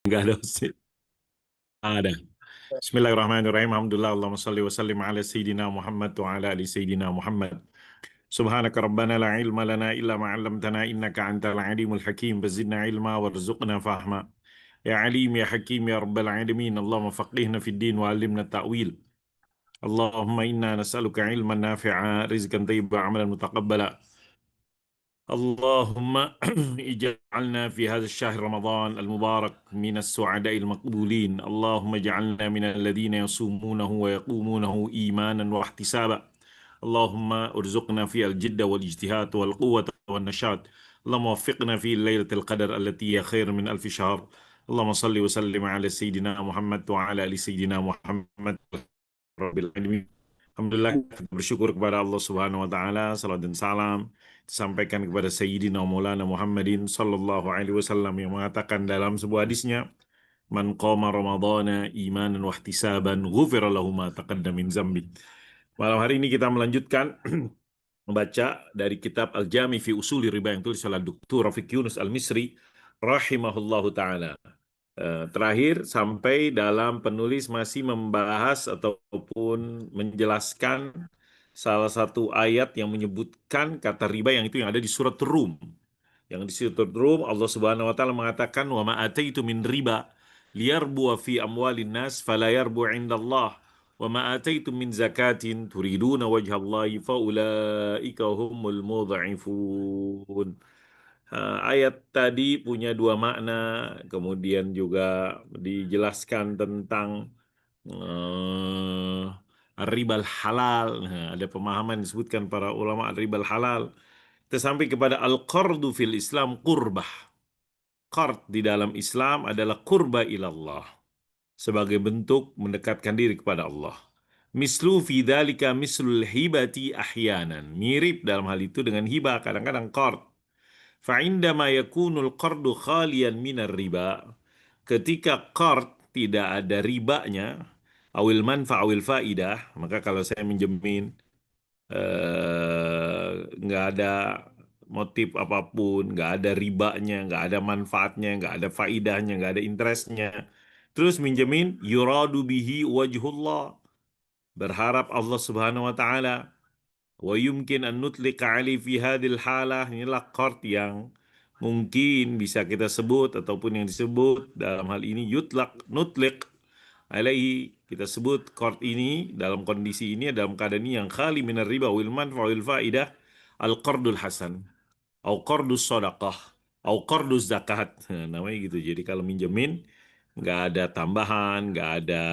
Enggak ada Ustaz. Ada. Bismillahirrahmanirrahim. Alhamdulillah. Allahumma salli wa sallim ala Sayyidina Muhammad wa ala ali Sayyidina Muhammad. Subhanaka Rabbana la ilma lana illa ma 'allamtana innaka antal alimul hakim. Bazidna ilma warzuqna fahma. Ya alim ya hakim ya rabbal alamin. Allahumma faqihna fid din wa 'allimna ta'wil. Allahumma inna nas'aluka ilman nafi'a, rizqan thayyiban, amalan mutaqabbala. اللهم اجعلنا في هذا الشهر رمضان المبارك من السعداء المقبولين. اللهم اجعلنا من الذين يصومونه ويقومونه إيمانا واحتسابا. اللهم ارزقنا في الجد والاجتهاد والقوة والنشاط. اللهم وفقنا في ليلة القدر التي هي خير من ألف شهر. اللهم صل وسلم على سيدنا محمد وعلى آل سيدنا محمد Rabbil alamin. Alhamdulillah, kita bersyukur kepada Allah Subhanahu wa taala. Salam dan salam disampaikan kepada Sayyidina Maulana Muhammadin sallallahu alaihi wasallam yang mengatakan dalam sebuah hadisnya, "Man qama ramadhana imanan wa ihtisaban, ghufira lahu ma taqaddama min zambi." Malam hari ini kita melanjutkan membaca dari kitab Al-Jami fi Usuli Riba yang tulis oleh Dr. Rafiq Yunus Al-Misri rahimahullahu taala. Terakhir sampai dalam penulis masih membahas ataupun menjelaskan salah satu ayat yang menyebutkan kata riba yang itu yang ada di surat Rum. Yang di surat Rum Allah Subhanahu wa taala mengatakan wa ma ataitu min riba liyarbu fi amwalin nas fala yarbu 'indallah wa ma ataitu min zakatin turiduna wajhallahi faulaika humul mudha'ifun. Ayat tadi punya dua makna, kemudian juga dijelaskan tentang ribal halal. Nah, ada pemahaman disebutkan para ulama ribal halal. Kita sampai kepada al-qardu fil Islam qurbah. Qard di dalam Islam adalah qurba ilallah, sebagai bentuk mendekatkan diri kepada Allah. Mislu fi dzalika mislul hibati ahyanan. Mirip dalam hal itu dengan hibah, kadang-kadang qard. Fa'indama yakunul qardu khalian minar riba. Ketika qard tidak ada ribanya, awil manfa awil faidah, maka kalau saya minjemin nggak ada motif apapun, nggak ada ribanya, nggak ada manfaatnya, nggak ada faidahnya, nggak ada interestnya. Terus minjemin yuradu bihi wajhullah, berharap Allah Subhanahu wa taala. Wa yumkin an nutlika ali fi hadhil halah, inilah qard yang mungkin bisa kita sebut ataupun yang disebut dalam hal ini yutlak nutlik alaihi, kita sebut qard ini dalam kondisi ini dalam keadaan ini yang khali minar riba wal manfa wal faidah, al qardul hasan au qardus sadaqah au qardus zakat. Namanya gitu. Jadi kalau minjemin nggak ada tambahan, nggak ada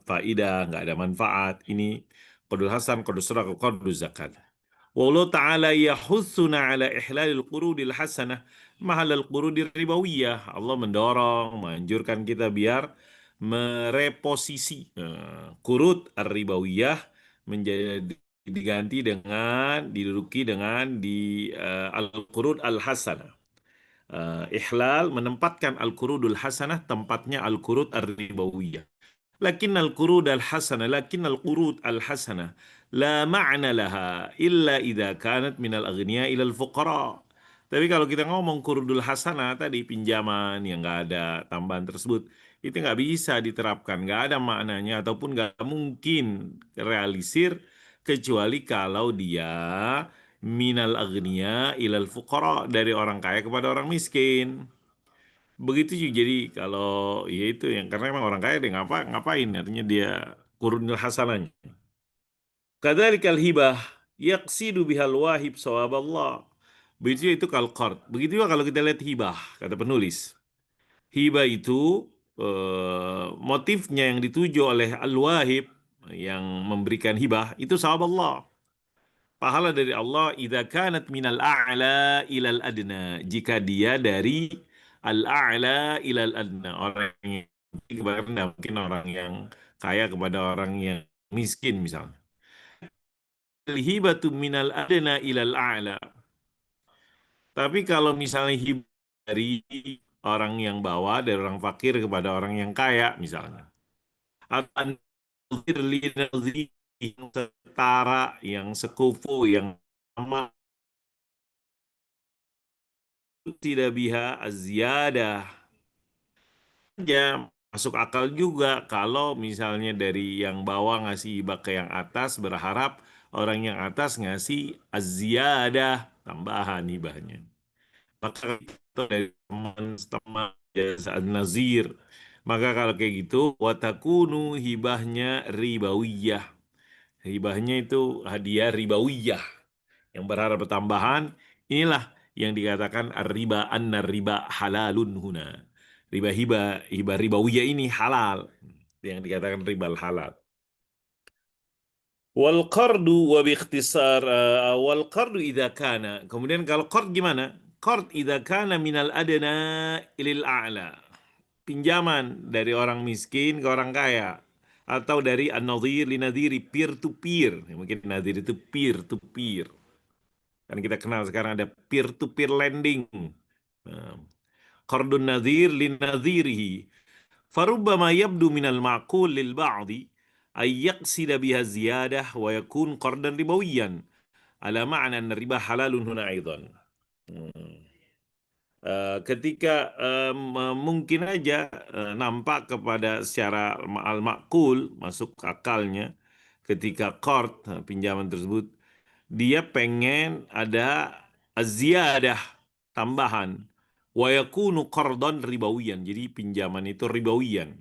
faidah, nggak ada manfaat, ini qardul hasan, qardus sadaqah, qardus zakat. Wallahu ta'ala yahussuna ala ihlalil qurudil hasanah mahalal qurudir ribawiyah. Allah mendorong, menganjurkan kita biar mereposisi qurud ar-ribawiyah menjadi diganti dengan diduduki dengan di al-qurud al-hasanah. Ihlal menempatkan al-qurudul hasanah tempatnya al-qurud ar-ribawiyah. Lakin al-qurud al-hasanah la ma'na laha illa idza kanat minal aghniya ilal fuqara. Tapi kalau kita ngomong qurudul hasanah tadi, pinjaman yang nggak ada tambahan tersebut, itu nggak bisa diterapkan, nggak ada maknanya ataupun nggak mungkin realisir kecuali kalau dia minal aghniya ilal fuqara, dari orang kaya kepada orang miskin. Begitu juga, jadi kalau ya itu yang karena emang orang kaya dia ngapain, artinya dia kurunil hasanahnya. Kadzalikal hibah yaqsidu bihal wahib sawaballah. Begitu itu kalau qard. Begitu juga kalau kita lihat hibah, kata penulis. Hibah itu motifnya yang dituju oleh al-wahib yang memberikan hibah itu sawaballah. Pahala dari Allah idza kanat minal a'la ilal adna, jika dia dari al-a'la ilal adna, orang yang kepada rendah, mungkin orang yang kaya kepada orang yang miskin misalnya. Al-hibatu minal adna ilal a'la. Tapi kalau misalnya hibah dari orang yang bawah, dari orang fakir kepada orang yang kaya misalnya. Atau yang setara, yang sekufu, yang sama, tidak biha az-ziyadah. aja masuk akal juga kalau misalnya dari yang bawah ngasih hibah ke yang atas berharap orang yang atas ngasih az-ziyadah tambahan hibahnya. Maka itu dari teman-teman ya, saat nazir. Maka kalau kayak gitu watakunu hibahnya ribawiyah. Hibahnya itu hadiah ribawiyah yang berharap tambahan. Inilah yang dikatakan riba anna riba halalun huna. Riba hibah ribawiyah ini halal. Yang dikatakan riba halal. Wal qardu wa biikhtisar wal qardu idza kana. Kemudian kalau qard gimana? Qard idza kana minal adna ilil a'la. Pinjaman dari orang miskin ke orang kaya atau dari an-nadhir li nadhiri peer to peer. Mungkin nadhir itu peer to peer. Kan kita kenal sekarang ada peer to peer lending. Nah, qardun nadhir li nadhirihi. فربما يبدو من المعقول للبعض أن يقصد بها الزيادة ويكون قرضا ربويا على معنى أن الربا حلال هنا أيضا. Ketika mungkin aja nampak kepada secara al-makul masuk akalnya ketika qard pinjaman tersebut dia pengen ada ziyadah tambahan wa yakunu qardan ribawiyan, jadi pinjaman itu ribawiyan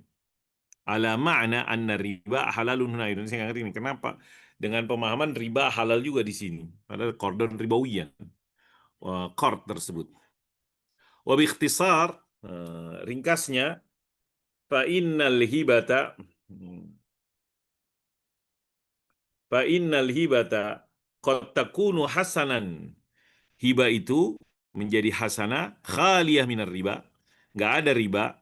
ala ma'na anna riba halalun huna. Saya nggak ngerti ini kenapa dengan pemahaman riba halal juga di sini padahal qardan ribawiyan qard tersebut. Wa biikhtisar, ringkasnya, fa innal hibata fa innal hibata qad takunu hasanan. Hibah itu menjadi hasanah khaliyah minar riba, nggak ada riba.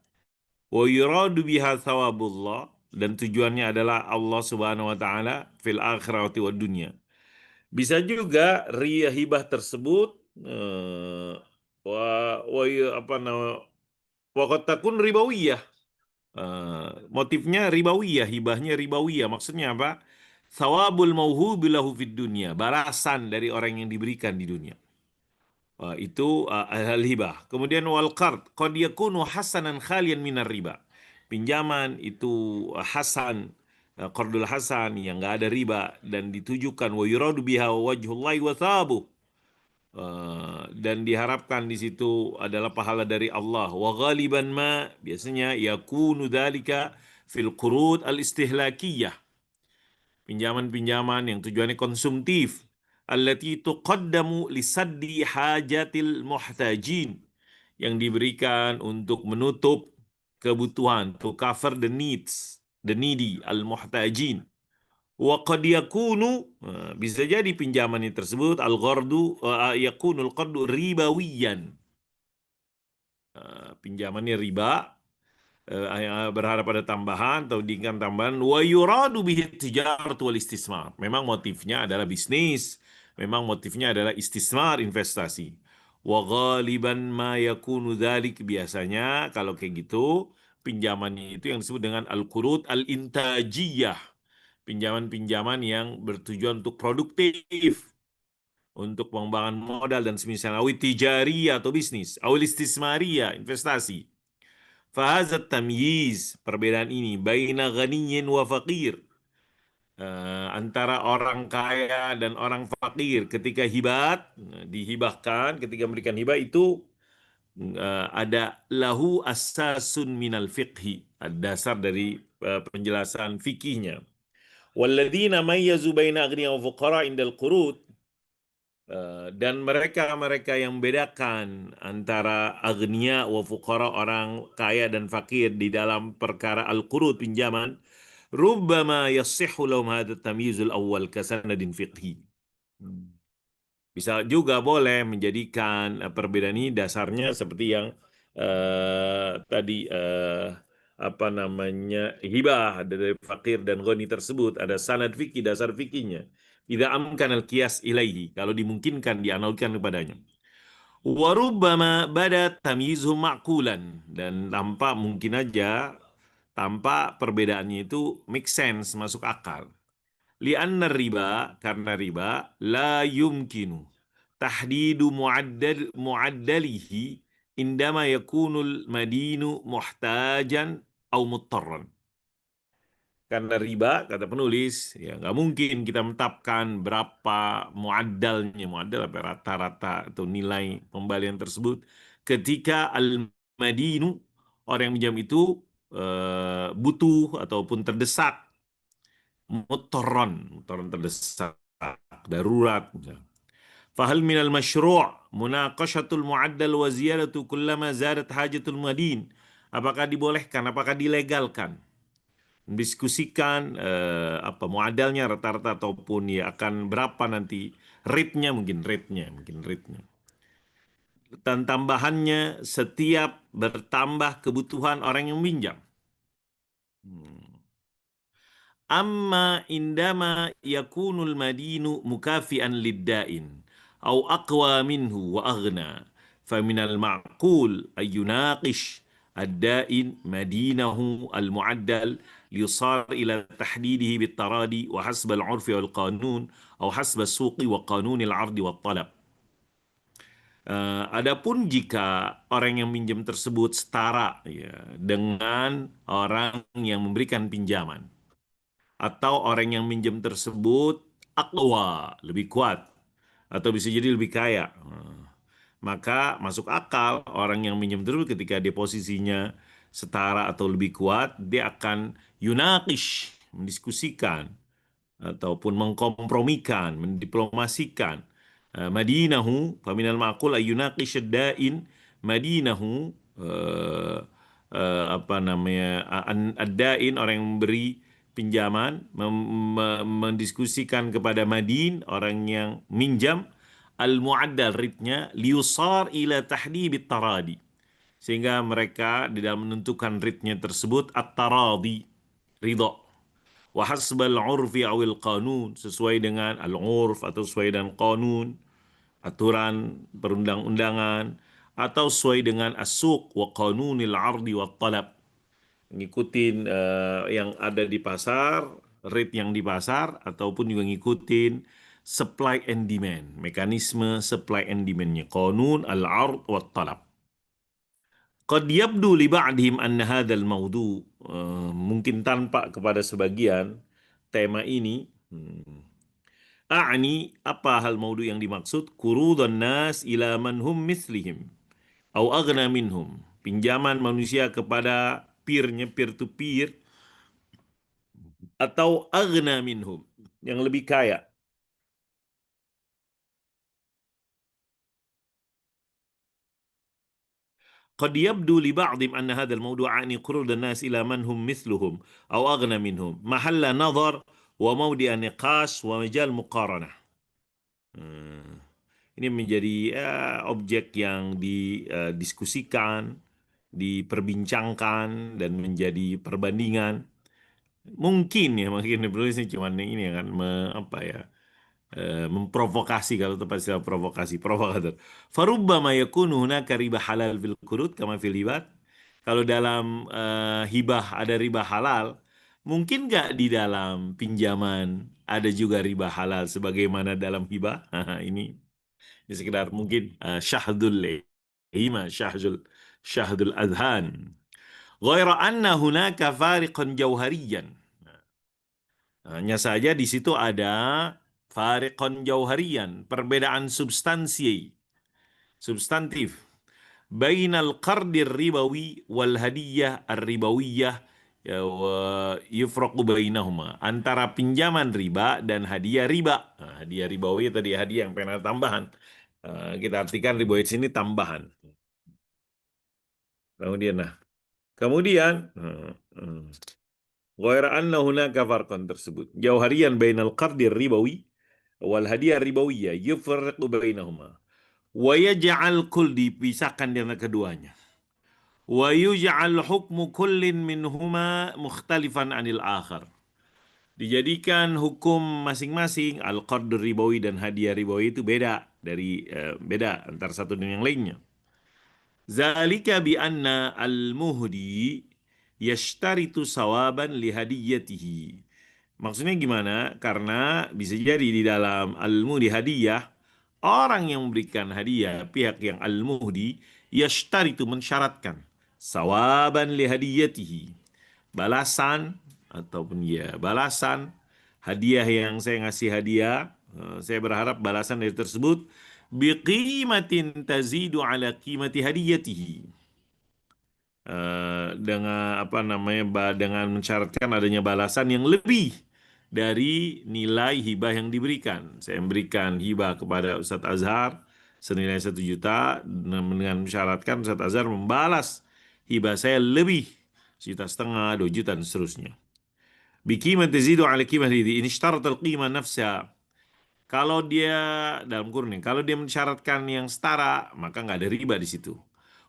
Wa yuradu biha thawabullah, dan tujuannya adalah Allah Subhanahu wa taala fil akhirati wad dunya. Bisa juga ria hibah tersebut eh, wa wa apa nama wa qad takun ribawiyah. Motifnya ribawiyah, hibahnya ribawiyah. Maksudnya apa? Thawabul mauhubi lahu fid dunya, balasan dari orang yang diberikan di dunia. Itu al-hibah. Kemudian wal qard qad yakunu hasanan khalian minar riba. Pinjaman itu hasan, qardul hasan yang nggak ada riba dan ditujukan wa yuradu biha wajhullahi wa thawabuh. Dan diharapkan di situ adalah pahala dari Allah. Wa ghaliban ma, biasanya yakunu dzalika fil qurud al-istihlakiyah. Pinjaman-pinjaman yang tujuannya konsumtif. Allati tuqaddamu lisaddi hajatil muhtajin. Yang diberikan untuk menutup kebutuhan, to cover the needs, the needy, al-muhtajin. Wa qad yakunu, bisa jadi pinjaman ini tersebut al-ghardu yakunul qardu ribawiyan. Pinjamannya riba, berharap ada tambahan atau diinginkan tambahan. Wa yuradu bihi tijarat wal istismar. Memang motifnya adalah bisnis, memang motifnya adalah istismar, investasi. Wa ghaliban ma yakunu dzalik, biasanya kalau kayak gitu pinjamannya itu yang disebut dengan al-qurud al-intajiyah. Pinjaman-pinjaman yang bertujuan untuk produktif, untuk pengembangan modal dan semisal, awit tijariyah atau bisnis, awil istismariyah, investasi. Fahazat tamyiz, perbedaan ini, baina ghaniyin wa faqir, antara orang kaya dan orang fakir ketika hibat, dihibahkan, ketika memberikan hibah itu ada lahu asasun minal fiqhi, ada dasar dari penjelasan fikihnya. Walladzina mayyazu baina aghniya wa fuqara indal qurud, dan mereka-mereka yang membedakan antara agniya wa fuqara, orang kaya dan fakir di dalam perkara al-qurud, pinjaman, rubbama yasihhu lahum hadha tamyizul awwal kasanadin fiqhi. Bisa juga boleh menjadikan perbedaan ini dasarnya seperti yang tadi apa namanya hibah dari fakir dan ghani tersebut, ada sanad fikih, dasar fikihnya. Idza amkan al-qiyas ilaihi, kalau dimungkinkan dianalogikan kepadanya. Wa rubbama bada tamyizhum ma'qulan, dan tampak mungkin aja tampak perbedaannya itu make sense, masuk akal. Li'anna riba, karena riba la yumkinu tahdidu muaddalihi indama yakunul madinu muhtajan au muttarran. Karena riba, kata penulis, ya nggak mungkin kita menetapkan berapa muaddalnya, muaddal apa rata-rata atau nilai pembalian tersebut ketika al-madinu, orang yang minjam itu butuh ataupun terdesak, muttarran terdesak, darurat. Fahal minal masyru' munaqashatul muaddal wa ziyadatu kullama zadat hajatul madin. Apakah dibolehkan, apakah dilegalkan diskusikan apa muadalnya rata-rata ataupun ya akan berapa nanti rate-nya. Dan tambahannya setiap bertambah kebutuhan orang yang minjam. Amma indama yakunul madinu mukafian liddain au aqwa minhu wa aghna faminal ma'qul ayyunaqish الدائن مدينه المعدل ليصار إلى تحديده بالتراضي وحسب العرف والقانون أو حسب السوق وقانون العرض والطلب. Adapun jika orang yang minjam tersebut setara ya, dengan orang yang memberikan pinjaman, atau orang yang minjem tersebut aqwa, lebih kuat, atau bisa jadi lebih kaya. Maka masuk akal orang yang minjem tersebut ketika deposisinya setara atau lebih kuat, dia akan yunaqish, mendiskusikan, ataupun mengkompromikan, mendiplomasikan. Madinahu, faminal ma'qul ayunaqish ad-da'in madinahu, apa namanya, ad-da'in, orang yang memberi pinjaman, mendiskusikan kepada madin, orang yang minjam, al-mu'addal, ritnya, liusar ila tahdibit taradi, sehingga mereka di dalam menentukan ritnya tersebut at-taradi, ridha, wa hasbal urfi awil qanun, sesuai dengan al-urf atau sesuai dengan qanun, aturan perundang-undangan, atau sesuai dengan as-suq wa qanunil ardi wa talab, ngikutin yang ada di pasar, rate yang di pasar, ataupun juga ngikutin supply and demand, mekanisme supply and demand-nya, qanun al-ard wa talab. Qad yabdu li ba'dihim anna hadzal mawdu', mungkin tampak kepada sebagian tema ini, a'ni, apa hal maudu yang dimaksud, qurudan nas ila man hum mithlihim au aghna minhum, pinjaman manusia kepada peer-nya, peer to peer, atau aghna minhum, yang lebih kaya. قد يبدو لبعضهم أن هذا الموضوع عني قروض الناس إلى من هم مثلهم أو أغنى منهم محل نظر وموضع نقاش ومجال مقارنة. Ini menjadi objek yang didiskusikan, diperbincangkan, dan menjadi perbandingan. Mungkin penulisnya cuma ini kan apa ya, memprovokasi, kalau tepat istilah provokasi, provokator. Farubbama yakunu hunaka riba halal fil qurud kama fil hibat. Kalau dalam hibah ada riba halal, mungkin nggak di dalam pinjaman ada juga riba halal sebagaimana dalam hibah? Ini sekedar mungkin syahdul hima, syahdul adhan. Ghaira anna hunaka fariqan jauhariyan. Hanya saja di situ ada fariqan jauhariyan, perbedaan substantif. Bainal qardir ribawi wal hadiyah ar-ribawiyah, ya, yufraqu bainahuma, antara pinjaman riba dan hadiah riba. Hadiah ribawi tadi hadiah yang pena tambahan. Kita artikan riba di sini tambahan. Kemudian ghaira anna hunaka farqan tersebut jauharian bainal qardir ribawi wal hadiah ribawiyah yufraqu bainahuma wa yaj'al kull, dipisahkan di antara keduanya, wa yuj'al hukmu kullin minhuma mukhtalifan anil akhar, dijadikan hukum masing-masing al-qard ribawi dan hadiah ribawi itu beda antara satu dengan yang lainnya. Zalika bi anna al-muhdi yashtaritu sawaban li hadiyatihi. Maksudnya gimana? Karena bisa jadi di dalam al-muhdi hadiah, orang yang memberikan hadiah, pihak yang al-muhdi, yashtaritu mensyaratkan sawaban li hadiyatihi, balasan ataupun ya balasan hadiah yang saya ngasih hadiah, saya berharap balasan dari tersebut biqimatin tazidu ala qimati hadiyatihi, dengan apa namanya dengan mensyaratkan adanya balasan yang lebih dari nilai hibah yang diberikan. Saya memberikan hibah kepada Ustadz Azhar senilai 1 juta dengan mensyaratkan Ustadz Azhar membalas hibah saya lebih 1,5 juta, 2 juta dan seterusnya. Biqimah tazidu ala qimah ini isyarat al-qimah nafsa. Kalau dia dalam kurung kalau dia mensyaratkan yang setara, maka nggak ada riba di situ.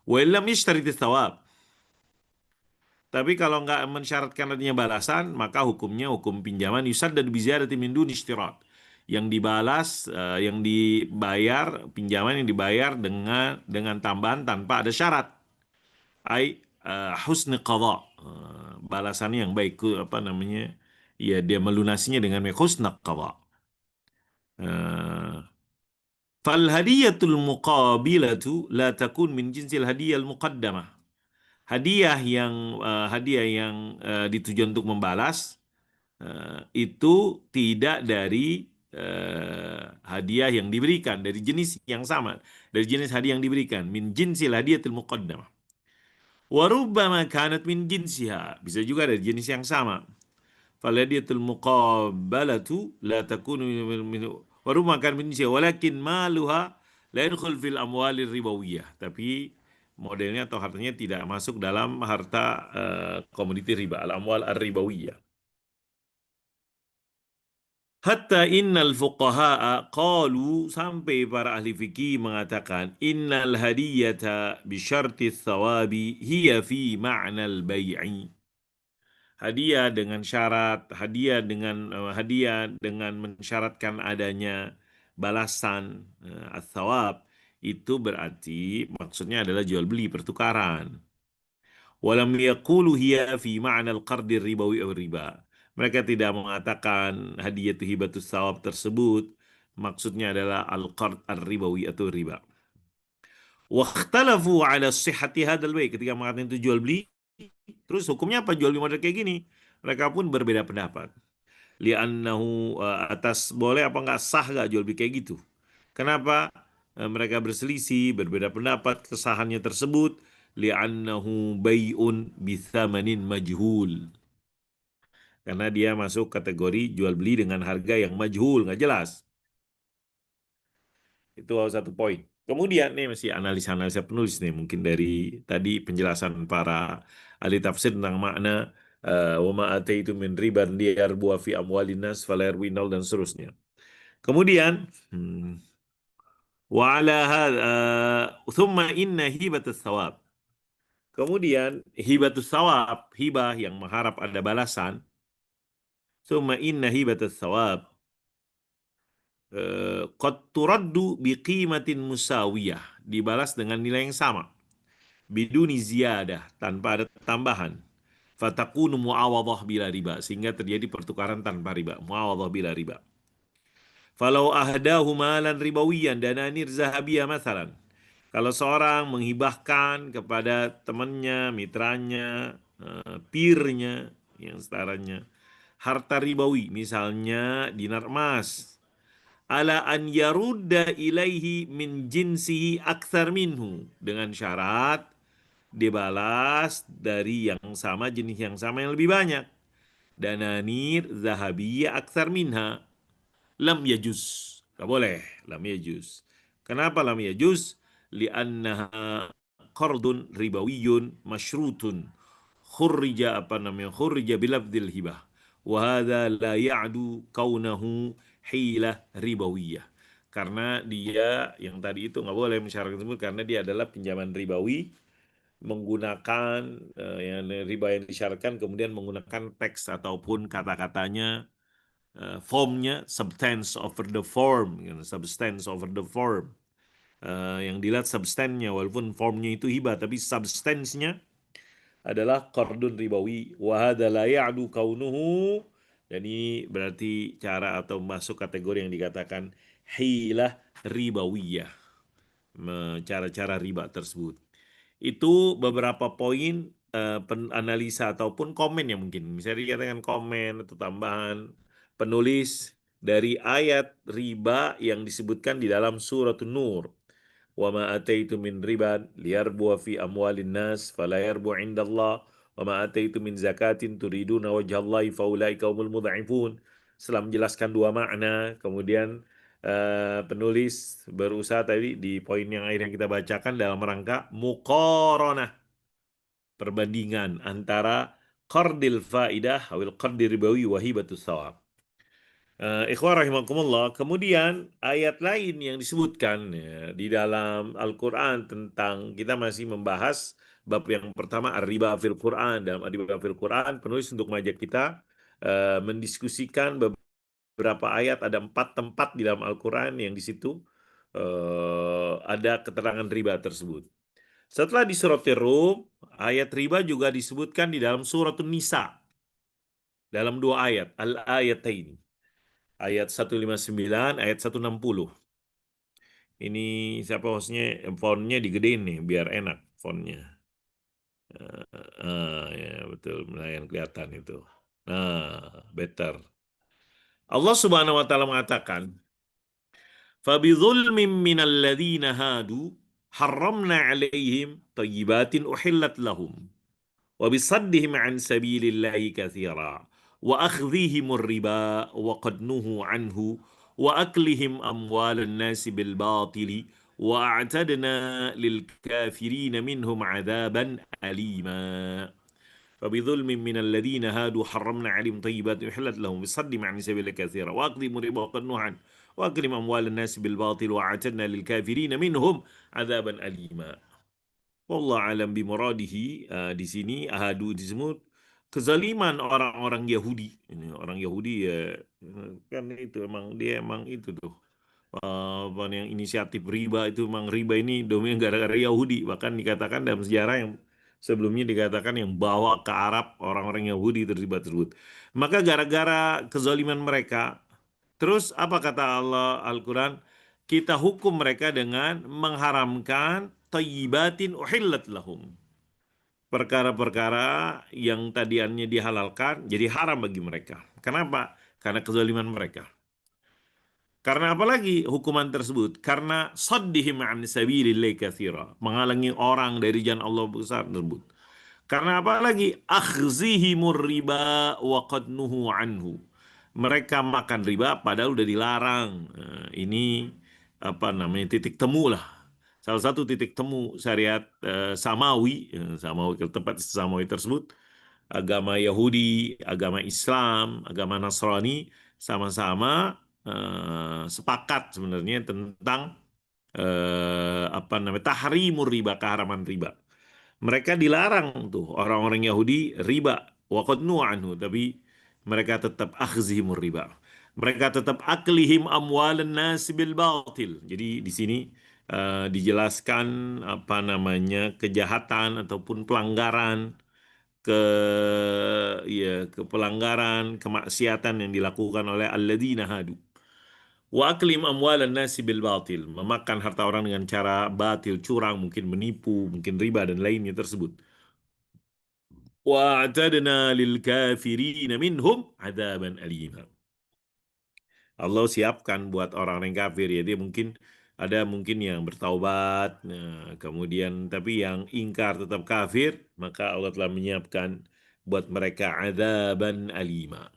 Wa illam yashtarit tsawab. Tapi kalau nggak mensyaratkan adanya balasan, maka hukumnya hukum pinjaman yusaddad bi ziyadati min duni ishtirat. Yang dibalas, yang dibayar, pinjaman yang dibayar dengan tambahan tanpa ada syarat. Husni qadha. Balasannya yang baik, apa namanya? Ya dia melunasinya dengan husna qadha. Fal hadiyatul muqabilatu la takun min jinsil hadiyal muqaddamah. Hadiah yang ditujuan untuk membalas itu tidak dari hadiah yang diberikan dari jenis yang sama, dari jenis hadiah yang diberikan, min jinsil hadiyatil muqaddamah. Wa rubbama kanat min jinsiha, bisa juga dari jenis yang sama. Fal hadiyatul muqabalatu la takunu min wa rubbama kanat min jinsiha walakin maluha la yadkhul fil amwalir ribawiyah. Tapi modelnya atau hartanya tidak masuk dalam harta komoditi riba, al-amwal ar-ribawiyah. Hatta innal fuqaha'a qalu, sampai para ahli fikih mengatakan innal hadiyata bi syarti thawabi hiya fi ma'nal bai'i. Hadiah dengan mensyaratkan adanya balasan ats-thawab, itu berarti maksudnya adalah jual beli pertukaran. Walam yaqulu hiya fi ma'nal qardir ribawi aw riba. Mereka tidak mengatakan hadiah hibatus sawab tersebut maksudnya adalah al-qard ar-ribawi atau riba. Wakhtalafu ala sihhati hadzal bai', ketika mengatakan itu jual beli, terus hukumnya apa jual beli model kayak gini? Mereka pun berbeda pendapat. Li'annahu atas boleh apa enggak, sah enggak jual beli kayak gitu. Kenapa mereka berselisih, berbeda pendapat kesahannya tersebut? Li'annahu bai'un bithamanin majhul. Karena dia masuk kategori jual beli dengan harga yang majhul, nggak jelas. Itu satu poin. Kemudian nih masih analisa-analisa penulis nih, mungkin dari tadi penjelasan para ahli tafsir tentang makna wa ma ataitu min riban liyarbu fi amwalin nas fala yarwinal dan seterusnya. Kemudian wa ala thumma inna hibatus thawab. Kemudian hibatus thawab, hibah yang mengharap ada balasan. Thumma inna hibatus thawab qad turaddu biqimatin musawiyah, dibalas dengan nilai yang sama, biduni ziyadah, tanpa ada tambahan, fatakunu muawadhah bila riba, sehingga terjadi pertukaran tanpa riba, muawadhah bila riba. Falau ahdahu malan ribawiyan dananir zahabiyah mathalan, kalau seorang menghibahkan kepada temannya, mitranya, peernya yang setaranya harta ribawi, misalnya dinar emas, ala an yarudda ilaihi min jinsihi akthar minhu, dengan syarat dibalas dari yang sama, jenis yang sama yang lebih banyak, dananir zahabiyya akthar minha, lam yajuz, gak boleh, lam yajuz. Kenapa lam yajuz? Li'annaha qardun ribawiyun masyrutun khurrija bilafdil hibah wa hadha la ya'du kaunahu hilah ribawiyah, karena dia yang tadi itu nggak boleh mensyaratkan tersebut karena dia adalah pinjaman ribawi menggunakan yang riba yang disyaratkan, kemudian menggunakan teks ataupun kata-katanya, formnya substance over the form, substance over the form. Yang dilihat substannya, walaupun formnya itu hibah tapi substansinya adalah qardun ribawi wa hadza la ya'du kaunuhu, dan ini berarti cara atau masuk kategori yang dikatakan hilah ribawiyah, cara-cara riba tersebut. Itu beberapa poin analisa ataupun komen yang mungkin bisa dikatakan komen atau tambahan penulis dari ayat riba yang disebutkan di dalam surat Nur. Wa ma ataitu min riban liyarbu fi amwalin nas fala yarbu 'indallah wa ma ataitu min zakatin turiduna wajhallahi faulaika humul mudha'ifun. Setelah menjelaskan dua makna, kemudian penulis berusaha tadi di poin yang akhirnya kita bacakan dalam rangka muqaranah, perbandingan antara qardil faidah awil qardir ribawi wa hibatus sawab. Ikhwah rahimakumullah, kemudian ayat lain yang disebutkan ya, di dalam Al-Quran tentang kita masih membahas bab yang pertama ar-riba fil Quran. Dalam ar-riba fil Quran, penulis untuk mengajak kita mendiskusikan beberapa ayat, ada 4 tempat di dalam Al-Quran yang di situ ada keterangan riba tersebut. Setelah di surat Rum, ayat riba juga disebutkan di dalam surat Nisa dalam 2 ayat, al-ayatain. Ayat 159, ayat 160. Ini siapa hostnya? Fontnya digedein nih, biar enak fontnya. Ya betul, lumayan kelihatan itu. Nah, better. Allah Subhanahu wa taala mengatakan, فَبِظُلْمٍ مِّنَ الَّذِينَ هَادُوا حَرَّمْنَا عَلَيْهِمْ طَيِّبَاتٍ أُحِلَّتْ لَهُمْ وَبِصَدِّهِمْ عَنْ سَبِيلِ اللَّهِ كَثِيرًا وَأَخْذِهِمُ الرِّبَا وَقَدْ نُهُوا عَنْهُ وَأَكْلِهِمْ أَمْوَالَ النَّاسِ بِالْبَاطِلِ وَأَعْتَدْنَا لِلْكَافِرِينَ مِنْهُمْ عَذَابًا أَلِيمًا فبظلم من الذين هادوا حرمنا عليهم طيبات أحلت لهم بصدهم عن سبيل الله كثيرا وأكلهم الربا وقد نهوا عنه وأكلهم أموال الناس بالباطل وأعتدنا للكافرين منهم عذابا أليما. Wallah alam bimuradihi. Di sini ahadu disebut kezaliman orang-orang Yahudi. Ini orang Yahudi ya, kan itu emang dia emang itu tuh apa yang inisiatif riba itu, memang riba ini domain gara-gara Yahudi. Bahkan dikatakan dalam sejarah yang sebelumnya dikatakan yang bawa ke Arab orang-orang Yahudi terlibat tersebut. Maka gara-gara kezaliman mereka, terus apa kata Allah Al-Quran? Kita hukum mereka dengan mengharamkan thayyibatin uhillat lahum. Perkara-perkara yang tadiannya dihalalkan jadi haram bagi mereka. Kenapa? Karena kezaliman mereka. Karena apalagi hukuman tersebut? Karena saddihim an sabilillahi katsira, menghalangi orang dari jalan Allah besar tersebut. Karena apalagi akhzihimur riba wa qad nuhu anhu. Mereka makan riba padahal udah dilarang. Ini apa namanya, titik temu lah. Salah satu titik temu syariat Samawi, Samawi tempat Samawi tersebut, agama Yahudi, agama Islam, agama Nasrani sama-sama sepakat sebenarnya tentang apa namanya, tahrimur riba, keharaman riba. Mereka dilarang tuh orang-orang Yahudi riba, waqad anhu, tapi mereka tetap akhzihimur riba. Mereka tetap aklihim amwalan nas bil batil. Jadi di sini dijelaskan apa namanya, kejahatan ataupun pelanggaran, ke ke pelanggaran, kemaksiatan yang dilakukan oleh alladzina hadu. Wa aklim amwalan nasi bil batil, memakan harta orang dengan cara batil, curang, mungkin menipu, mungkin riba dan lainnya tersebut. Wa a'tadna lil kafirin minhum adzaban alima. Allah siapkan buat orang-orang kafir ya, dia mungkin ada mungkin yang bertaubat, nah, kemudian tapi yang ingkar tetap kafir, maka Allah telah menyiapkan buat mereka adzaban alima.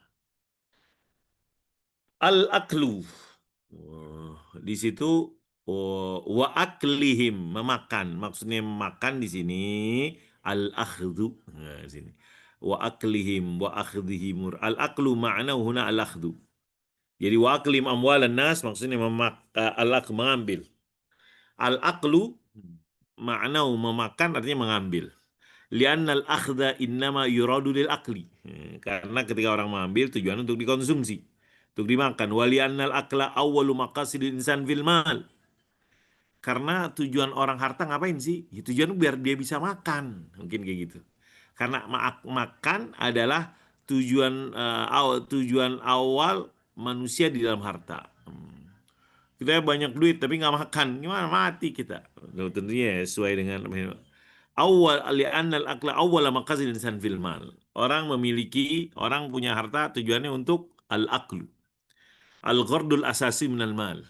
Al-aklu. Di situ wa aklihim, memakan. Maksudnya memakan di sini al-akhdhu. Nah, di sini. Wa aklihim wa akhdhihim. Al-aklu ma'na huna al-akhdhu. Jadi wa aklim amwalan nas maksudnya al-akl, mengambil. Al-aklu ma'na memakan artinya mengambil. Li'anna al-akhdha innama yuradu lil akli. Karena ketika orang mengambil tujuan untuk dikonsumsi, untuk dimakan. Wali'annal akla awwalu maqasidil insan fil mal. Karena tujuan orang harta ngapain sih? Ya, tujuan biar dia bisa makan. Mungkin kayak gitu. Karena makan adalah tujuan awal manusia di dalam harta. Kita banyak duit tapi nggak makan, gimana, mati kita. Tentunya ya, sesuai dengan Awal li'anna al-akla awwala maqasid insan fil mal. Orang punya harta tujuannya untuk al-aklu. Al-ghardul asasi minal mal.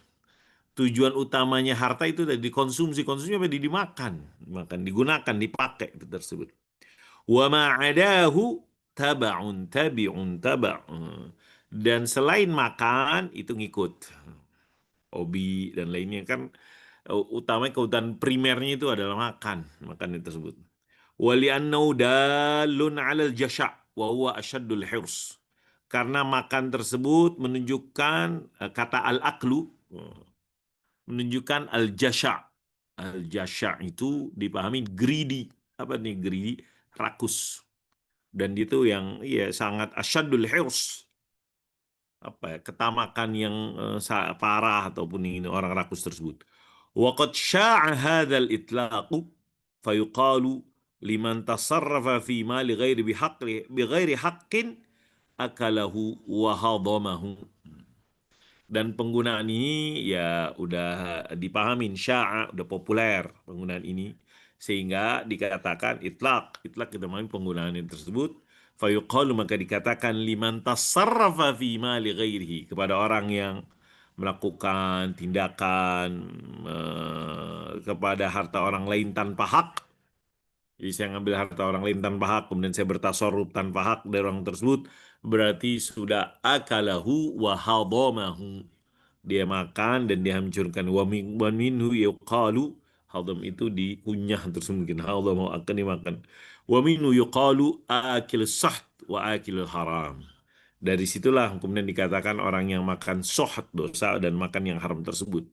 Tujuan utamanya harta itu tadi dikonsumsi, konsumsinya apa? Dimakan, makan, digunakan, dipakai itu tersebut. Wa ma'adahu tabi'un. Dan selain makan itu ngikut. Hobi dan lainnya kan utamanya kebutuhan primernya itu adalah makan, makan itu tersebut. Wali'annahu dalun 'alal jasha' wa huwa asyaddul hirs. Karena makan tersebut menunjukkan kata al-aklu menunjukkan al-jasha'. Al-jasha' itu dipahami greedy. Apa nih greedy? Rakus. Dan itu yang ya sangat asyadul hirs, apa ya, ketamakan yang parah ataupun ini orang rakus tersebut. Waqad sya'a hadzal itlaqu fayuqalu liman tasarrafa fi mali ghairi haqqin akalahu wa hadamahu. Dan penggunaan ini ya udah dipahamin sya'a, udah populer penggunaan ini sehingga dikatakan itlaq. Itlaq kita memahami penggunaan ini tersebut. Fayuqalu maka dikatakan liman tasarrafa fi mali ghairihi kepada orang yang melakukan tindakan kepada harta orang lain tanpa hak. Jadi saya ngambil harta orang lain tanpa hak, kemudian saya bertasarruf tanpa hak dari orang tersebut, berarti sudah akalahu wa hadamahu. Dia makan dan dia hancurkan. Wa minhu yuqalu, hadam itu dikunyah terus mungkin hadam akan dimakan. Wa minhu yuqalu akil saht wa akil haram. Dari situlah kemudian dikatakan orang yang makan soht dosa dan makan yang haram tersebut.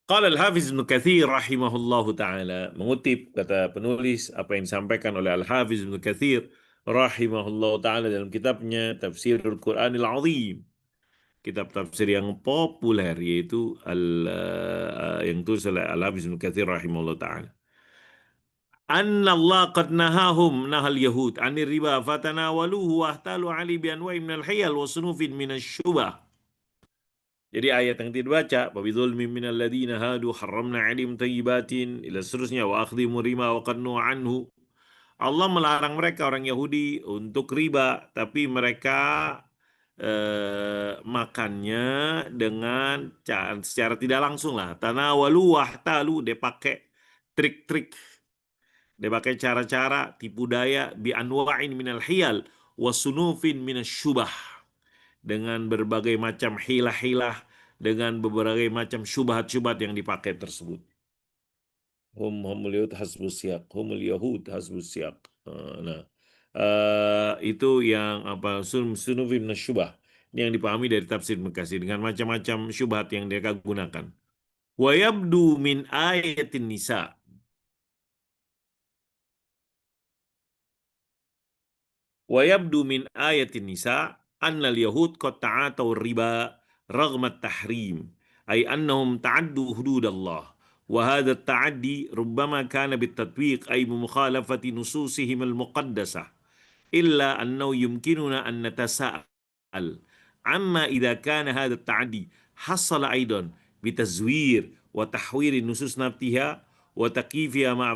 Qala Al-Hafiz Ibnu Katsir rahimahullahu taala, mengutip kata penulis apa yang disampaikan oleh Al-Hafiz Ibnu Katsir rahimahullahu taala dalam kitabnya Tafsirul Qur'anil Azim. Kitab tafsir yang populer yaitu yang tulis oleh Al-Hafiz Ibnu Katsir rahimahullahu taala. Anna Allah qad nahal yahud anir riba fatanawaluhu wa ahtalu ali bi anwa'i minal hiyal wa sunufin minasy syubah. Jadi ayat yang dibaca, "Wabidzulmin minal ladzina hadu harramna 'alaihim thayyibatin" ila seterusnya, "wa akhdhihim riba wa qannu anhu." Allah melarang mereka orang Yahudi untuk riba, tapi mereka makannya dengan secara tidak langsung lah. Tanawalu wahtalu, dia pakai trik-trik, dia pakai cara-cara tipu daya bi anwa'in minal hiyal wasunufin minasyubah, dengan berbagai macam hilah-hilah, dengan berbagai macam syubhat-syubhat yang dipakai tersebut. Humul yahud hasbus siyaq. Humul yahud hasbus siyaq. Nah, itu yang apa sunufim nasyubah. Ini yang dipahami dari tafsir Mekasi dengan macam-macam syubhat yang dia gunakan. Wa yabdu min ayatin nisa. Wa yabdu min ayatin nisa annal yahud qad ta'ataw riba raghmat tahrim ay annahum ta'addu hududallah. وهذا التعدي ربما كان بالتطبيق أي بمخالفة نصوصهم المقدسة إلا أنه يمكننا أن نتساءل عما إذا كان هذا التعدي حصل أيضا بتزوير وتحوير النصوص نفسها وتكييفها مع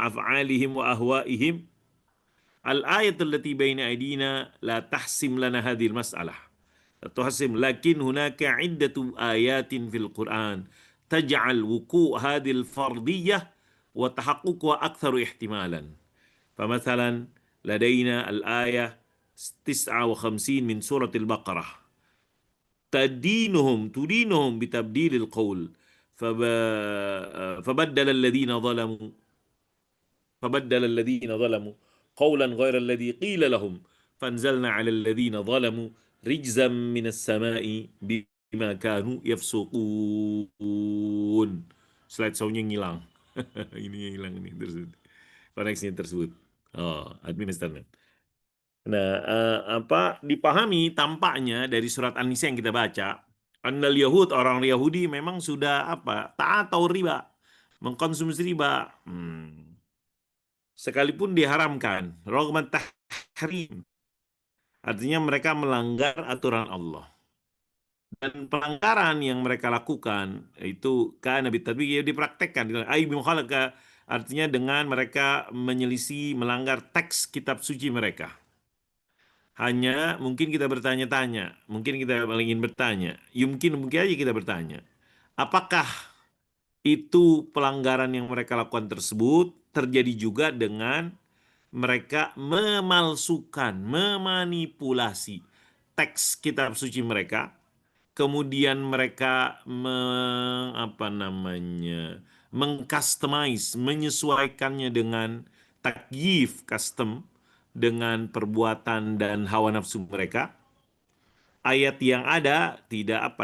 أفعالهم وأهوائهم. الآية التي بين أيدينا لا تحسم لنا هذه المسألة تحسم، لكن هناك عدة آيات في القرآن تجعل وقوع هذه الفرضية وتحققها أكثر احتمالا. فمثلا لدينا الآية 59 من سورة البقرة تدينهم بتبديل القول فبدل الذين ظلموا قولا غير الذي قيل لهم فانزلنا على الذين ظلموا رجزا من السماء بما كانوا يفسقون. Slide soundnya ngilang. Ini hilang ini tersebut. Koneksinya tersebut. Administrator. Nah, dipahami tampaknya dari surat An-Nisa yang kita baca, annal Yahud, orang Yahudi memang sudah ta'atau riba, mengkonsumsi riba. Sekalipun diharamkan, raghmat tahrim, artinya mereka melanggar aturan Allah. Dan pelanggaran yang mereka lakukan itu karena bitadbiq ya dipraktekkan, ai Artinya dengan mereka menyelisih, melanggar teks kitab suci mereka. Hanya mungkin kita bertanya-tanya, mungkin kita ingin bertanya, mungkin aja kita bertanya, apakah itu pelanggaran yang mereka lakukan tersebut terjadi juga dengan mereka memalsukan, memanipulasi teks kitab suci mereka, kemudian mereka mengcustomize, menyesuaikannya dengan takyif, custom, dengan perbuatan dan hawa nafsu mereka. Ayat yang ada tidak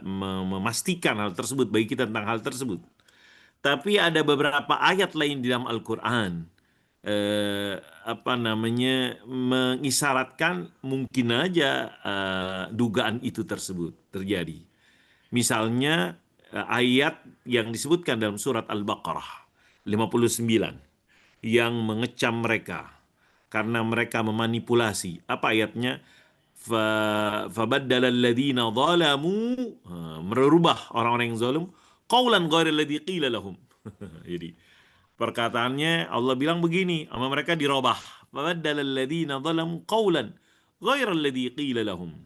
memastikan hal tersebut bagi kita tentang hal tersebut. Tapi ada beberapa ayat lain di dalam Al-Quran mengisyaratkan mungkin aja dugaan itu tersebut terjadi. Misalnya ayat yang disebutkan dalam surat Al-Baqarah 59 yang mengecam mereka karena mereka memanipulasi. Apa ayatnya? Fabaddala alladziina zalamu, merubah orang-orang yang zalim qaulan ghaira alladzi qila lahum. Jadi perkataannya Allah bilang begini, sama mereka dirubah. Fabaddala alladziina zalamu qaulan ghaira alladzi qila lahum.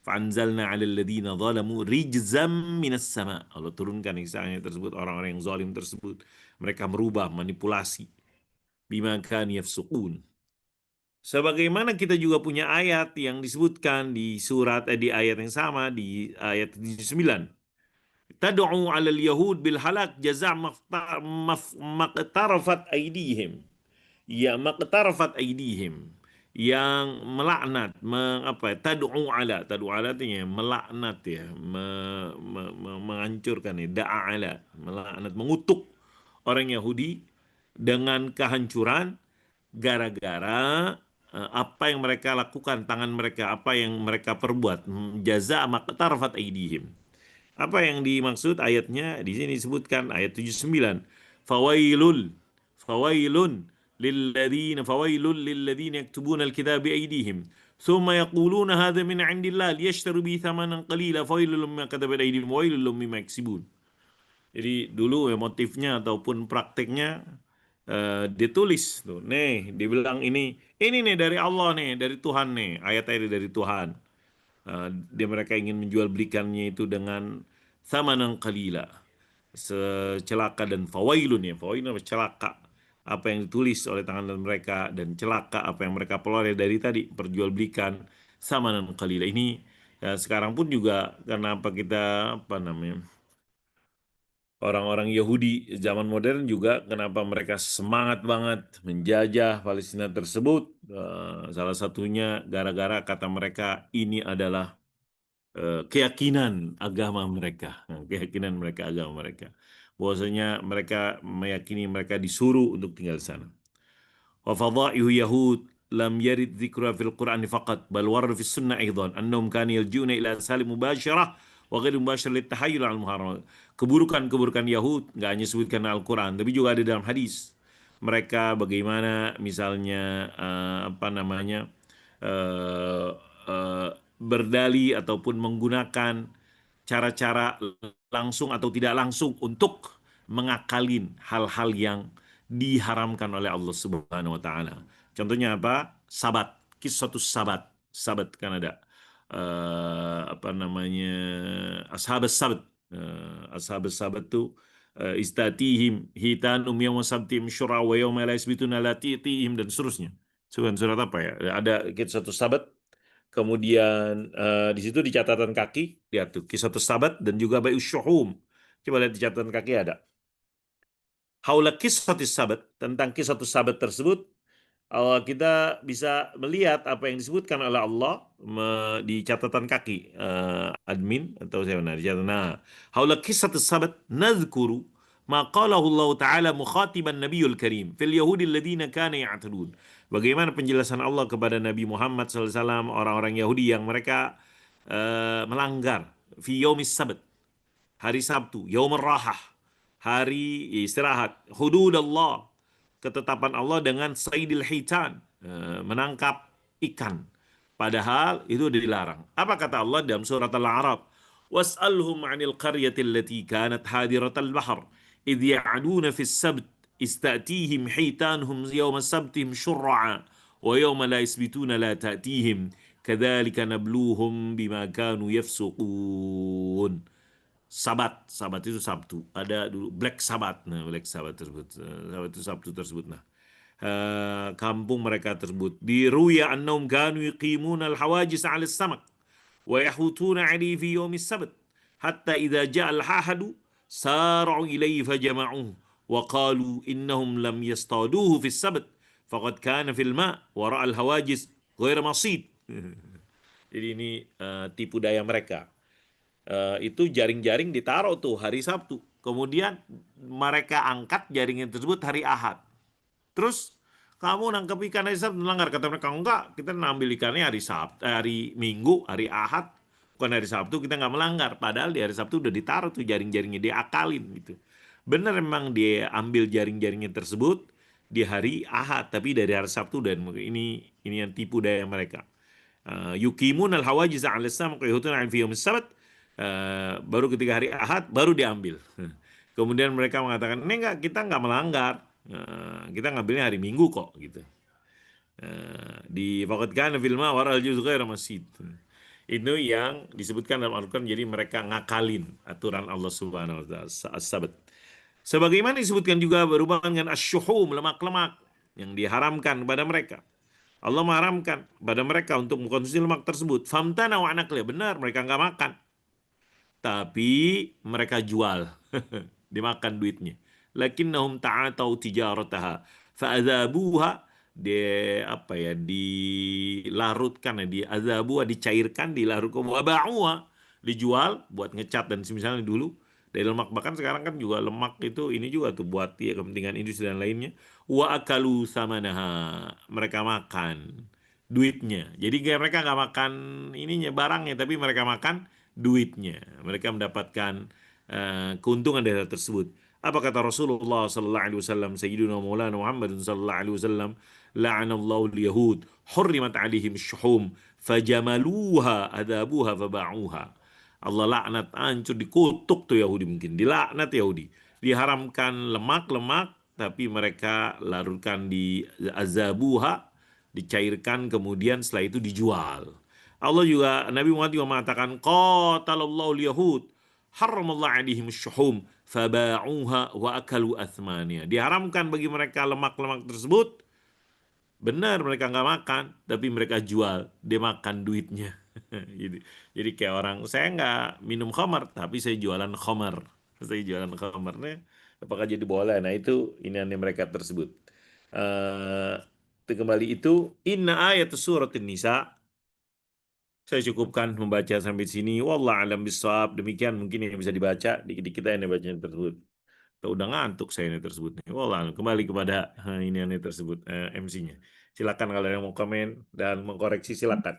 Fa'anzalna 'alal ladzina zalamu rijzam minas sama. Allah turunkan siksaan tersebut orang-orang yang zalim tersebut. Mereka merubah, manipulasi. Bima kan yafsukun. Sebagaimana kita juga punya ayat yang disebutkan di di ayat yang sama di ayat 79. Tad'u 'alal yahud bil halak jaza' maqtarafat aydihim. Ya maqtarafat aydihim, yang melaknat, tad'u ala artinya melaknat ya, menghancurkan ya, da'a ala, melaknat, mengutuk orang Yahudi dengan kehancuran gara-gara apa yang mereka lakukan, tangan mereka, apa yang mereka perbuat, jaza maqtarafat aydihim. Apa yang dimaksud ayatnya? Di sini disebutkan ayat 79. Fawailun fawailun lilladzina yaktubuna alkitab biaydihim thumma yaquluna hadha min 'indillah liyashtaru bi thamanan qalila fawailun mimma katabat aydihim wailun mimma yaksibun. Jadi dulu ya motifnya ataupun prakteknya ditulis tuh. Nih, dibilang ini nih dari Allah nih, dari Tuhan nih, ayat-ayat dari Tuhan. Dia mereka ingin menjual belikannya itu dengan thamanan qalila, secelaka dan fawailun ya, fawailun celaka apa yang ditulis oleh tangan mereka dan celaka apa yang mereka peroleh dari tadi perjualbelikan thamanan qalila ini. Ya, sekarang pun juga karena kita orang-orang Yahudi zaman modern juga kenapa mereka semangat banget menjajah Palestina tersebut. Salah satunya gara-gara kata mereka ini adalah keyakinan agama mereka, agama mereka. Bahwasanya mereka meyakini mereka disuruh untuk tinggal di sana. Wa fadha'ihu yahud lam yarid dzikra fil Qur'an faqat bal warada fis sunnah aidan annahum kanu yarji'una ila salim mubashirah wa ghairi mubashir litahayyul al muharram. Keburukan-keburukan Yahud nggak hanya disebutkan dalam Al-Quran tapi juga ada dalam hadis. Mereka bagaimana misalnya eh, eh, berdali ataupun menggunakan cara-cara langsung atau tidak langsung untuk mengakalin hal-hal yang diharamkan oleh Allah Subhanahu wa taala. Contohnya apa? Sabat, kisahus sabat. Sabat kan ada ashabus sabat. Ashabus sabat itu istatihim hitanum yawma sabtihim syura wa yawma la yasbituna la ti'tihim dan seterusnya. Surat apa ya? Ada kisahus sabat. Kemudian di situ di catatan kaki, lihat tuh kisah sabat dan juga bai'us syuhum. Coba lihat di catatan kaki ada. Haula kisah sabat, tentang kisah sabat tersebut, kita bisa melihat apa yang disebutkan oleh Allah di catatan kaki admin atau saya di catatan. Nah, haula kisah sabat nadhkuru ma qalahu Allah Ta'ala mukhatiban Nabiyul Karim fil yahudi alladziina kana ya'tadun. Bagaimana penjelasan Allah kepada Nabi Muhammad SAW, orang-orang Yahudi yang mereka melanggar fi yaumis sabat, hari Sabtu, yaumur rahah, hari istirahat, hudud Allah, ketetapan Allah dengan saydil hitan, menangkap ikan. Padahal itu dilarang. Apa kata Allah dalam surat Al-A'raf? Was'alhum 'anil qaryati allati kanat hadiratal bahr idh ya'duna fis sabt istatihim hitanhum yawma sabtihim syurra'a wa yawma la yasbituna la ta'tihim kadzalika nabluhum bima kanu yafsuqun. Sabat itu Sabtu. Ada dulu Black Sabbath. Nah, Black Sabbath tersebut. Sabat itu Sabtu tersebut. Nah, kampung mereka tersebut. Diruya annahum kanu yuqimuna al-hawajis 'ala as-samak wa yahutuna 'alayhi fi yawmi as-sabt hatta idza ja'a al-hahadu sar'u ilayhi fajama'uhu wa qalu innahum lam yastaduhu fi as-sabt faqad kana fil ma' wara' al-hawajis ghairu masid. Jadi ini tipu daya mereka. Itu jaring-jaring ditaruh tuh hari Sabtu. Kemudian mereka angkat jaringan tersebut hari Ahad. Terus kamu nangkep ikan hari Sabtu melanggar, kata mereka enggak, kita ngambil ikannya hari Sabtu, hari Minggu, hari Ahad, bukan hari Sabtu, kita nggak melanggar. Padahal di hari Sabtu udah ditaruh tuh jaring-jaringnya, diakalin gitu. Benar memang dia ambil jaring-jaringnya tersebut di hari Ahad, tapi dari hari Sabtu, dan ini yang tipu daya mereka. Yukimun al hawajiz al sam qiyutun an fi yawm sabt. Baru ketika hari Ahad baru diambil. Kemudian mereka mengatakan, ini enggak, kita enggak melanggar. Kita ngambilnya hari Minggu kok gitu. Di faqad kana fil ma waral juz ghairu masjid. Itu yang disebutkan dalam Al-Qur'an, jadi mereka ngakalin aturan Allah Subhanahu wa taala as-sabt. Sebagaimana disebutkan juga berhubungan dengan asyuhum, lemak-lemak yang diharamkan kepada mereka. Allah mengharamkan pada mereka untuk mengkonsumsi lemak tersebut. Famtana wa anakle, benar mereka nggak makan. Tapi mereka jual. Dimakan duitnya. Lakinnahum ta'atau tijarataha fa'adzabuha, dilarutkan, diazabuha, dicairkan, dilarutkan, wa ba'uha, dijual buat ngecat dan misalnya dulu dari lemak, bahkan sekarang kan juga lemak itu ini juga tuh buat ya kepentingan industri dan lainnya. Wa akalu samanaha, mereka makan duitnya. Jadi kayak mereka nggak makan ininya barangnya, tapi mereka makan duitnya. Mereka mendapatkan keuntungan dari hal tersebut. Apa kata Rasulullah sallallahu alaihi wasallam, Sayyidina Maulana Muhammad sallallahu alaihi wasallam, la'anallahu al-yahud hurrimat alaihim syuhum fajamaluha adabuha faba'uha. Allah laknat, hancur, dikutuk tuh Yahudi, mungkin dilaknat Yahudi. Diharamkan lemak-lemak tapi mereka larutkan di azabuha, dicairkan, kemudian setelah itu dijual. Allah juga, Nabi Muhammad juga mengatakan, qatalallahu al-yahud haramallahu alaihim syuhum faba'uha wa akalu athmaniya. Diharamkan bagi mereka lemak-lemak tersebut. Benar mereka nggak makan, tapi mereka jual, dia makan duitnya. Jadi kayak orang, saya nggak minum khamar, tapi saya jualan khamar. Saya jualan khamarnya, apakah jadi boleh? Nah itu ini yang mereka tersebut. Eh Kembali itu, inna ayat surat Nisa. Saya cukupkan membaca sampai sini. Wallah alam bisawab. Demikian mungkin yang bisa dibaca. Dikit-dikit aja bacanya tersebut. Atau udah ngantuk saya ini tersebut. Wallah alam. Kembali kepada ini tersebut, MC-nya. Silakan kalau yang mau komen dan mengkoreksi, silakan.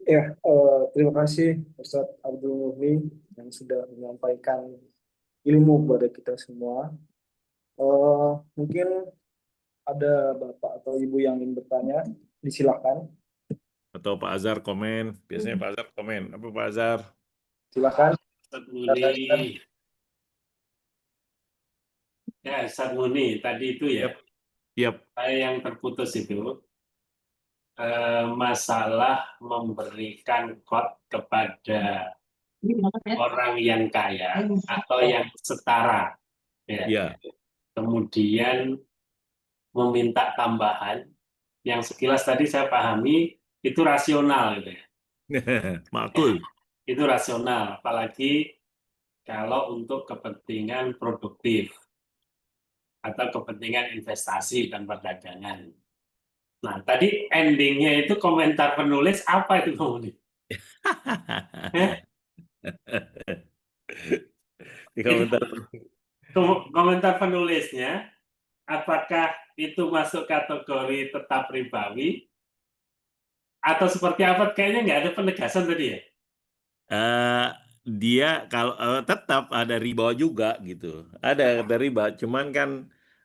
Ya, terima kasih Ustadz Abdul Muhni yang sudah menyampaikan ilmu kepada kita semua. Mungkin ada Bapak atau Ibu yang ingin bertanya, disilakan. Atau Pak Azhar komen. Biasanya Pak Azhar komen. Apa Pak Azhar? Silakan. Ustaz Muni. Ya, Ustaz Muni, tadi itu ya, Yap. saya yang terputus itu, masalah memberikan kode kepada orang yang kaya atau yang setara. Ya. Kemudian meminta tambahan, yang sekilas tadi saya pahami, itu rasional. Gitu ya. Makul. Itu rasional, apalagi kalau untuk kepentingan produktif atau kepentingan investasi dan perdagangan. Nah, tadi endingnya itu komentar penulis apa itu kemudian? Di komentar. Komentar penulisnya, apakah itu masuk kategori tetap ribawi atau seperti apa? Kayaknya nggak ada penegasan tadi ya. Dia kalau tetap ada riba juga gitu. Ada riba, cuman kan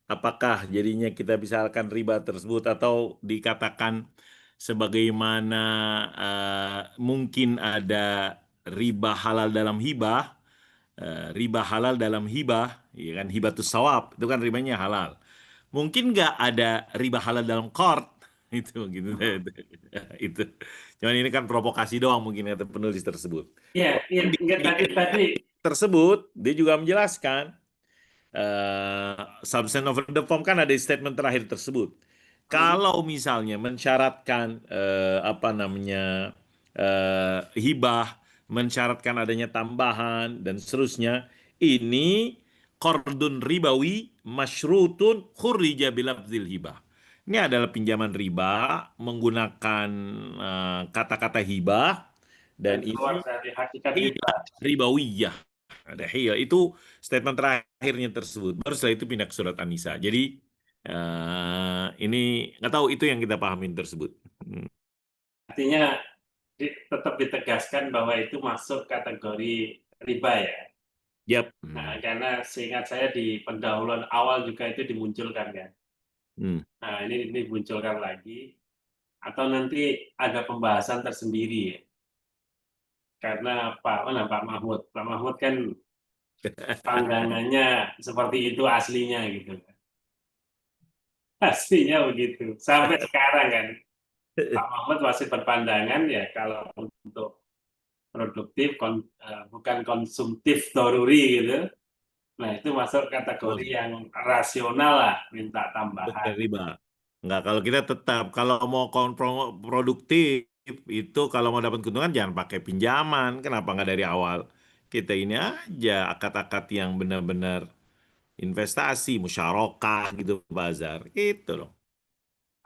apakah jadinya kita misalkan riba tersebut atau dikatakan sebagaimana mungkin ada riba halal dalam hibah, riba halal dalam hibah, ya kan, hibatus sawab itu kan ribanya halal. Mungkin nggak ada riba halal dalam qard itu gitu itu. Cuman ini kan provokasi doang mungkin kata penulis tersebut. Ya, ya, Di enggak tadi. tersebut dia juga menjelaskan substance of the form kan ada di statement terakhir tersebut. Kalau misalnya mensyaratkan apa namanya hibah, mensyaratkan adanya tambahan dan seterusnya, ini qardun ribawi masyrutun khurrija bilafzil hibah. Ini adalah pinjaman riba menggunakan kata-kata hibah Dan dan keluar ini dari hakikat riba. hiyah ribawiyah. Ada hiyah itu statement terakhirnya tersebut. Baru setelah itu pindah ke surat An-Nisa. Jadi ini nggak tahu itu yang kita pahamin tersebut. Artinya tetap ditegaskan bahwa itu masuk kategori riba ya. Yap. Nah, karena seingat saya di pendahuluan awal juga itu dimunculkan kan. Nah, ini dimunculkan lagi. Atau nanti ada pembahasan tersendiri ya. Karena Pak Mahmud. Pak Mahmud kan pandangannya seperti itu aslinya gitu. Aslinya begitu. Sampai sekarang kan. Pak Mahmud masih berpandangan ya kalau untuk produktif bukan konsumtif doruri gitu. Nah, itu masuk kategori yang rasional lah, minta tambahan. Benar riba. Enggak, kalau kita tetap kalau mau produktif itu kalau mau dapat keuntungan jangan pakai pinjaman. Kenapa nggak dari awal? Kita ini aja akad-akad yang benar-benar investasi, musyarakah gitu, bazar. Gitu loh.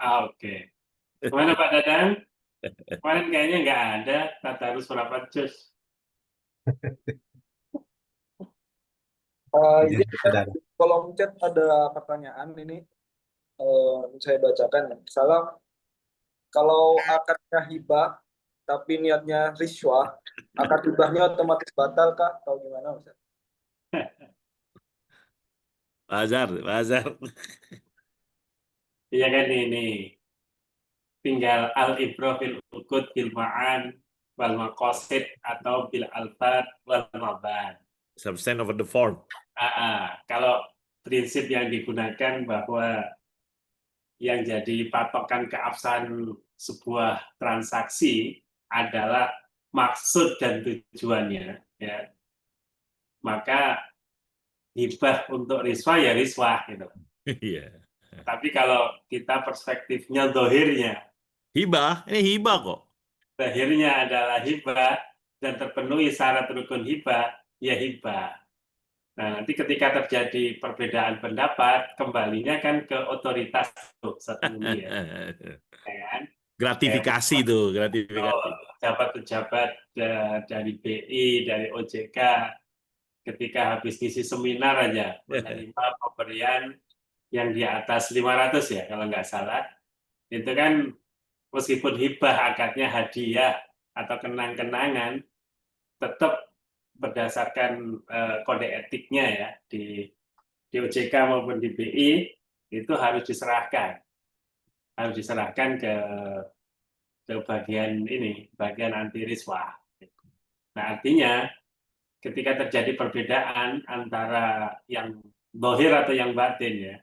Oke. Gimana Pak Dadang? Kemarin kayaknya nggak ada tadarus berapa juz. Ini di kolom chat ada pertanyaan ini, saya bacakan ya. Misalnya kalau akadnya hibah tapi niatnya riswah, akad hibahnya otomatis batal kah atau gimana Ustaz? Bazar. Iya kan ini. Tinggal al-ibrah bil uqud bil ma'an wal maqasid atau bil alfat wal maban. Substance over the form. Kalau prinsip yang digunakan bahwa yang jadi patokan keabsahan sebuah transaksi adalah maksud dan tujuannya, ya, maka hibah untuk riswah ya riswah gitu. Iya. Tapi kalau kita perspektifnya dohirnya, Hibah, ini hibah kok. dohirnya adalah hibah dan terpenuhi syarat rukun hibah, ya hibah. Nah, nanti ketika terjadi perbedaan pendapat, kembalinya kan ke otoritas satu ya. Kan? Gratifikasi tuh, gratifikasi. Pejabat-pejabat dari BI, dari OJK, ketika habis ngisi seminar aja, menerima pemberian yang di atas 500 ya, kalau nggak salah. Itu kan meskipun hibah akadnya hadiah atau kenang-kenangan, tetap berdasarkan kode etiknya ya, di OJK maupun di BI, itu harus diserahkan. Harus diserahkan ke bagian anti riswah. Nah, artinya ketika terjadi perbedaan antara yang dohir atau yang batin ya,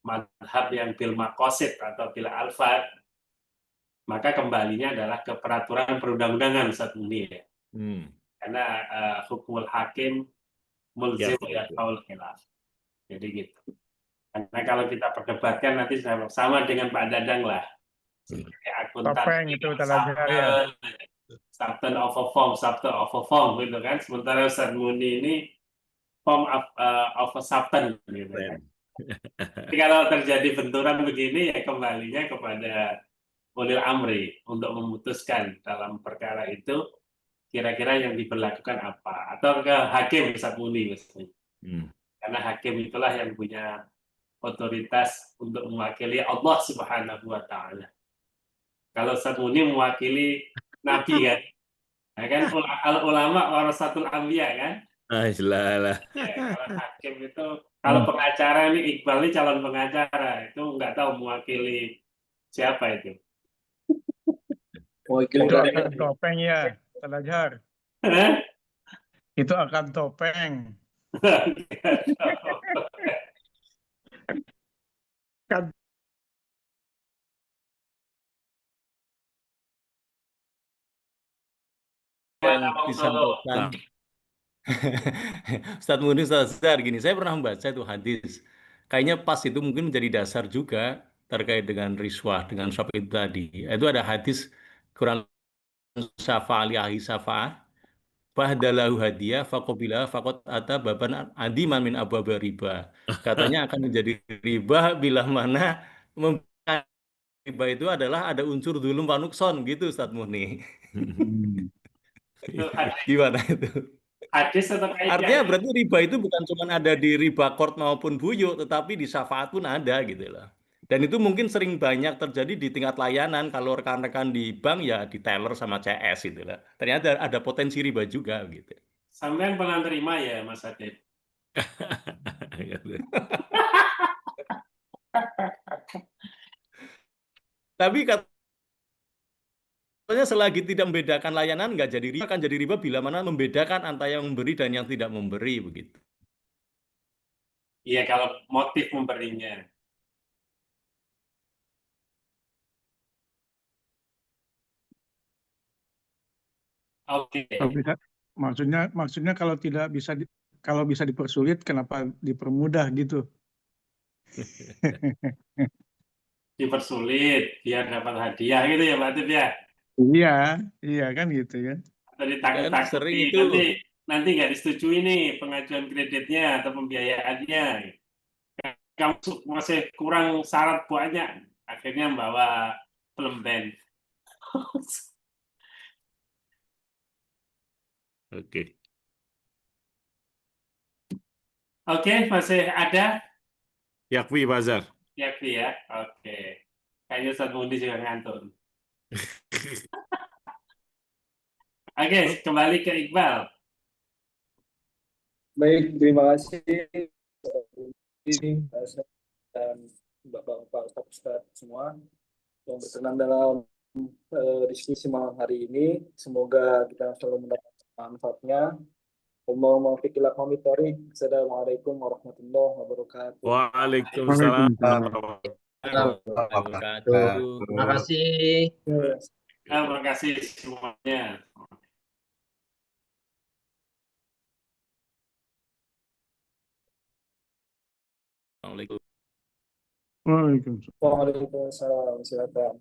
madhab yang bil maqasid atau bil alfat, maka kembalinya adalah ke peraturan perundang-undangan saat ini ya. Karena hukumul hakim mulzim ya qaul khilaf. Jadi gitu. Karena kalau kita perdebatkan nanti sama dengan Pak Dadang lah. Topeng itu talajar ya. Substance of a form gitu kan. Sementara Ustaz Muni ini form of a substance gitu kan. Jadi kalau terjadi benturan begini ya kembalinya kepada ulil amri untuk memutuskan dalam perkara itu kira-kira yang diberlakukan apa, atau ke hakim Ustaz Muni misalnya. Karena hakim itulah yang punya otoritas untuk mewakili Allah Subhanahu wa taala. Kalau Ustaz Muni mewakili Nabi kan, ya kan ulama warasatul anbiya kan. Lah. Ya, kalau hakim itu, kalau pengacara ini Iqbal ini calon pengacara itu nggak tahu mewakili siapa itu. Mewakili Topeng ya, talajar. Itu akan topeng. Kan Mana yang Bang Solo? disampaikan Nah, Ustadz Muni, Ustadz Zahar, gini, saya pernah membaca itu hadis. Kayaknya pas itu mungkin menjadi dasar juga terkait dengan riswah, dengan swab itu tadi. Itu ada hadis Quran syafa'ali ahli syafa'ah, fahdalahu hadiah, fakobilah, fakot ata baban adiman min abu riba. Katanya akan menjadi riba bila mana memberikan riba itu adalah ada unsur dzulum wa nukson gitu Ustadz Muni. Itu hadis, Gimana itu? hadis atau kaidah? Artinya berarti riba itu bukan cuma ada di riba court maupun buyuk, tetapi di syafaat pun ada gitu loh. Dan itu mungkin sering banyak terjadi di tingkat layanan. Kalau rekan-rekan di bank ya di teller sama CS gitu loh. Ternyata ada potensi riba juga gitu. Sampean pernah terima ya, Mas Adit? Tapi katanya selagi tidak membedakan layanan nggak jadi riba, akan jadi riba bila mana membedakan antara yang memberi dan yang tidak memberi begitu. Iya, kalau motif memberinya. Oke. maksudnya kalau bisa dipersulit, kenapa dipermudah gitu? Dipersulit biar dapat hadiah gitu ya, Pak Adit ya. Iya, iya kan gitu ya. Atau Kan sering ditakut-takuti itu nanti nggak disetujui nih pengajuan kreditnya atau pembiayaannya. Kamu masih kurang syarat banyak, akhirnya membawa pelemben. Oke. Oke, masih ada Yakfi Bazar. ya, Kri, ya. Oke. Kayaknya Ustadz Mundi juga ngantuk. Oke, kembali ke Iqbal. Baik, terima kasih dan Bapak-Bapak Ustadz semua yang berkenan dalam diskusi malam hari ini. Semoga kita selalu mendapatkan manfaatnya. Assalamualaikum warahmatullahi wabarakatuh. Waalaikumsalam warahmatullahi wabarakatuh. Terima kasih. Terima kasih semuanya. Assalamualaikum. Waalaikumsalam. Waalaikumsalam. Silakan.